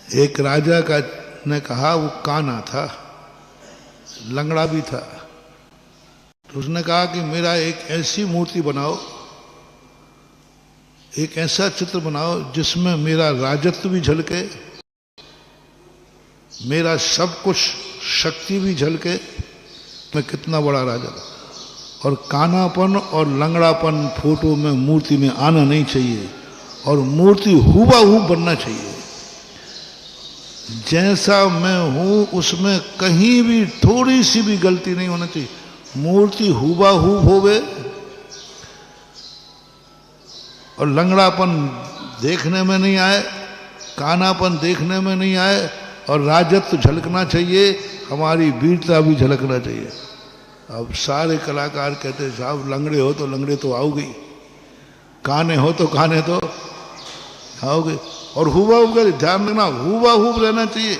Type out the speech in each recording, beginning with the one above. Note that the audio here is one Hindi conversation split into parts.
एक राजा का ने कहा, वो काना था, लंगड़ा भी था, तो उसने कहा कि मेरा एक ऐसी मूर्ति बनाओ, एक ऐसा चित्र बनाओ जिसमें मेरा राजत्व भी झलके, मेरा सब कुछ शक्ति भी झलके, मैं कितना बड़ा राजा। और कानापन और लंगड़ापन फोटो में मूर्ति में आना नहीं चाहिए, और मूर्ति हूबहू बनना चाहिए। जैसा मैं हूं उसमें कहीं भी थोड़ी सी भी गलती नहीं होना चाहिए। मूर्ति हूबहू होवे और लंगड़ापन देखने में नहीं आए, कानापन देखने में नहीं आए, और राजत्व झलकना चाहिए, हमारी वीरता भी झलकना चाहिए। अब सारे कलाकार कहते साहब लंगड़े हो तो लंगड़े तो आओगे, काने हो तो काने तो आओगे, और हुबहू का ध्यान रखना, हुबहू रहना चाहिए,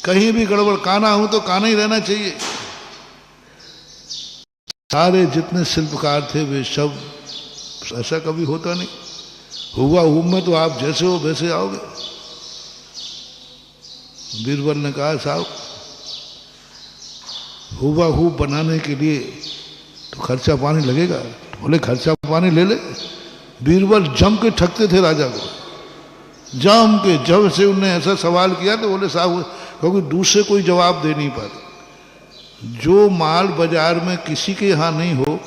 कहीं भी गड़बड़, काना हूं तो काना ही रहना चाहिए। सारे जितने शिल्पकार थे वे सब, ऐसा कभी होता नहीं, हुबहू में तो आप जैसे हो वैसे आओगे। बीरबल ने कहा साहब हूबहू बनाने के लिए तो खर्चा पानी लगेगा। बोले खर्चा पानी ले ले। बीरबल जम के ठगते थे राजा को, जम के। जब से उन्हें ऐसा सवाल किया तो बोले साहब, क्योंकि दूसरे कोई जवाब दे नहीं पाते। जो माल बाजार में किसी के यहाँ नहीं हो,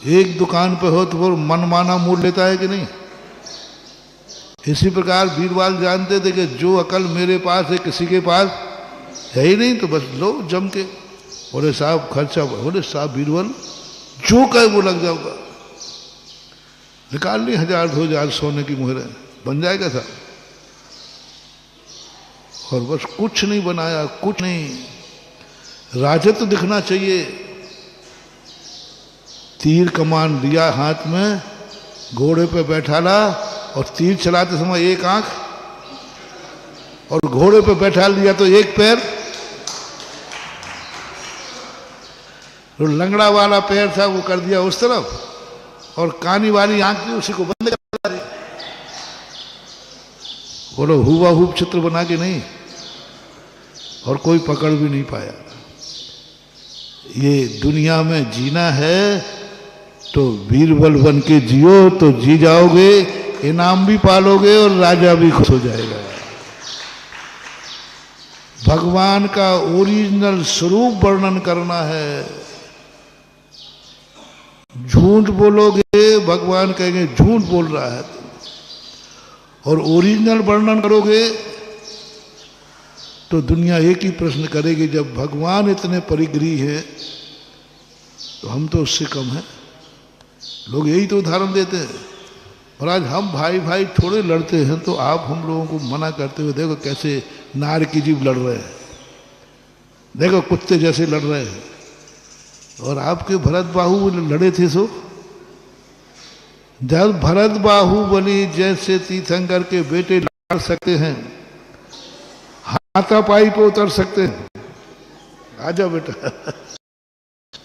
एक दुकान पे हो तो वो मनमाना मूल्य लेता है कि नहीं। इसी प्रकार बीरबल जानते थे कि जो अकल मेरे पास है किसी के पास है ही नहीं, तो बस लो जम के। बोले साहब खर्चा, बोले साहब बीरबल जो कहे वो लग जाऊंगा। निकाल ली 1000-2000 सोने की मुहरें, बन जाएगा साहब। और बस कुछ नहीं बनाया, कुछ नहीं। राजत्व दिखना चाहिए। तीर कमान लिया हाथ में, घोड़े पे बैठा ला, और तीर चलाते समय एक आंख, और घोड़े पे बैठा लिया तो एक पैर, तो लंगड़ा वाला पैर था वो कर दिया उस तरफ, और कानी वाली आंख थी उसी को बंद कर दी। बोलो हुबहू चित्र बना के नहीं, और कोई पकड़ भी नहीं पाया। ये दुनिया में जीना है तो बीरबल बन के जियो, तो जी जाओगे, इनाम भी पालोगे और राजा भी खुश हो जाएगा। भगवान का ओरिजिनल स्वरूप वर्णन करना है। झूठ बोलोगे भगवान कहेंगे झूठ बोल रहा है, और ओरिजिनल वर्णन करोगे तो दुनिया एक ही प्रश्न करेगी, जब भगवान इतने परिग्रही है तो हम तो उससे कम है। लोग यही तो उदाहरण देते हैं। और आज हम भाई भाई थोड़े लड़ते हैं, तो आप हम लोगों को मना करते हुए देखो कैसे नार की जीभ लड़ रहे हैं, देखो कुत्ते जैसे लड़ रहे हैं। और आपके भरत बाहुबली लड़े थे, सो जब भरत बाहुबली जैसे तीर्थंकर के बेटे लड़ सकते हैं, हाथापाई पे उतर सकते हैं, आजा बेटा,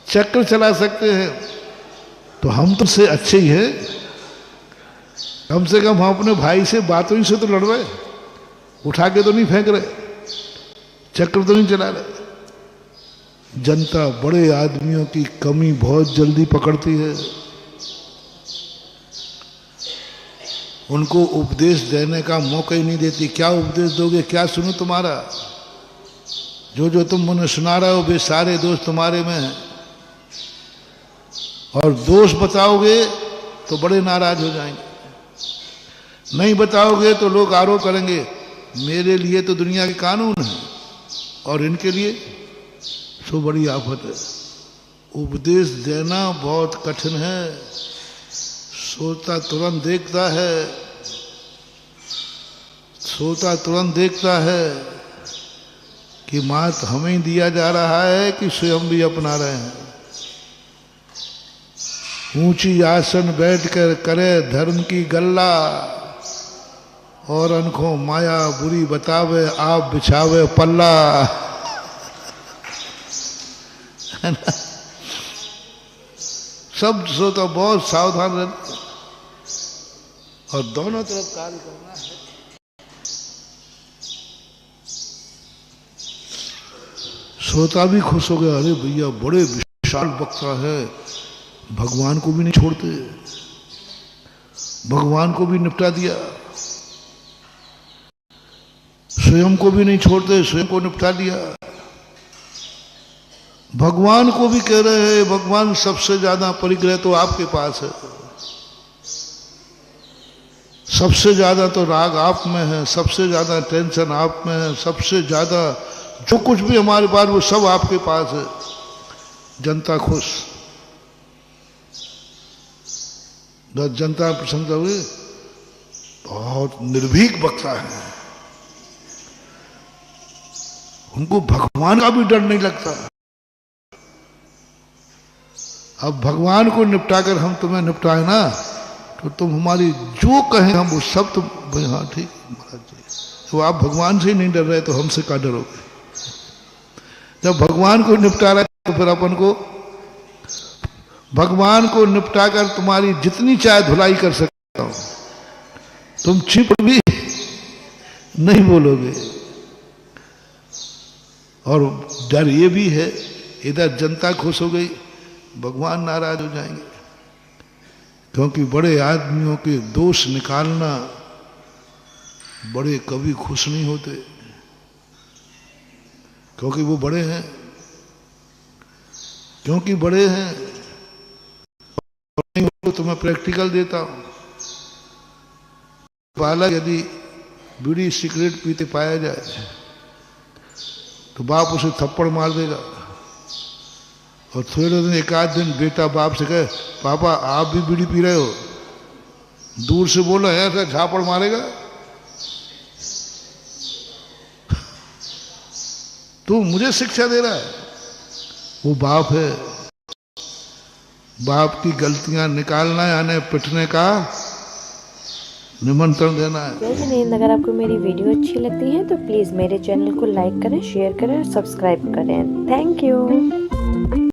चक्र चला सकते हैं, तो हम तो से अच्छे ही है। कम से कम हम अपने भाई से बातों ही से तो लड़ रहे, उठा के तो नहीं फेंक रहे, चक्र तो नहीं चला रहे। जनता बड़े आदमियों की कमी बहुत जल्दी पकड़ती है। उनको उपदेश देने का मौका ही नहीं देती। क्या उपदेश दोगे, क्या सुनो तुम्हारा? जो जो तुम मुझे सुना रहे हो वे सारे दोष तुम्हारे में हैं, और दोष बताओगे तो बड़े नाराज हो जाएंगे। नहीं बताओगे तो लोग आरोप करेंगे मेरे लिए तो दुनिया के कानून है, और इनके लिए तो बड़ी आफत है। उपदेश देना बहुत कठिन है। सोता तुरंत देखता है, सोता तुरंत देखता है कि मात हमें ही दिया जा रहा है कि स्वयं भी अपना रहे हैं। ऊंची आसन बैठकर करे धर्म की गल्ला, और अनखों माया बुरी बतावे आप बिछावे पल्ला। है ना? सब सोता बहुत सावधान रहना, और दोनों तरफ कार्य करना है। श्रोता भी खुश हो गया, अरे भैया बड़े विशाल वक्ता है, भगवान को भी नहीं छोड़ते, भगवान को भी निपटा दिया, स्वयं को भी नहीं छोड़ते, स्वयं को निपटा दिया। भगवान को भी कह रहे हैं, भगवान सबसे ज्यादा परिग्रह तो आपके पास है, सबसे ज्यादा तो राग आप में है, सबसे ज्यादा टेंशन आप में है, सबसे ज्यादा जो कुछ भी हमारे पास वो सब आपके पास है। जनता खुश, जनता प्रसन्न हुई, बहुत निर्भीक वक्ता है, उनको भगवान का भी डर नहीं लगता। अब भगवान को निपटाकर हम तुम्हें निपटाए ना, तो तुम हमारी जो कहें हम वो सब तुम, हाँ ठीक महाराज जी, तो आप भगवान से ही नहीं डर रहे तो हमसे क्या डरोगे? जब भगवान को निपटा रहे तो फिर अपन को, भगवान को निपटाकर तुम्हारी जितनी चाहे धुलाई कर सकता हूं, तुम छिप भी नहीं बोलोगे। और डर ये भी है, इधर जनता खुश हो गई, भगवान नाराज हो जाएंगे, क्योंकि बड़े आदमियों के दोष निकालना, बड़े कभी खुश नहीं होते, क्योंकि वो बड़े हैं, क्योंकि बड़े हैं। तो मैं प्रैक्टिकल देता हूं, बालक यदि बीड़ी सिगरेट पीते पाया जाए तो बाप उसे थप्पड़ मार देगा, और थोड़े दिन एक आध दिन बेटा बाप से कहे पापा आप भी बीड़ी पी रहे हो, दूर से बोला है ऐसा झापड़ मारेगा, तू मुझे शिक्षा दे रहा है। वो बाप है, बाप की गलतियां निकालना यानी पिटने का निमंत्रण देना है। जय हिंद। अगर आपको मेरी वीडियो अच्छी लगती है तो प्लीज़ मेरे चैनल को लाइक करें, शेयर करें और सब्सक्राइब करें। Thank you.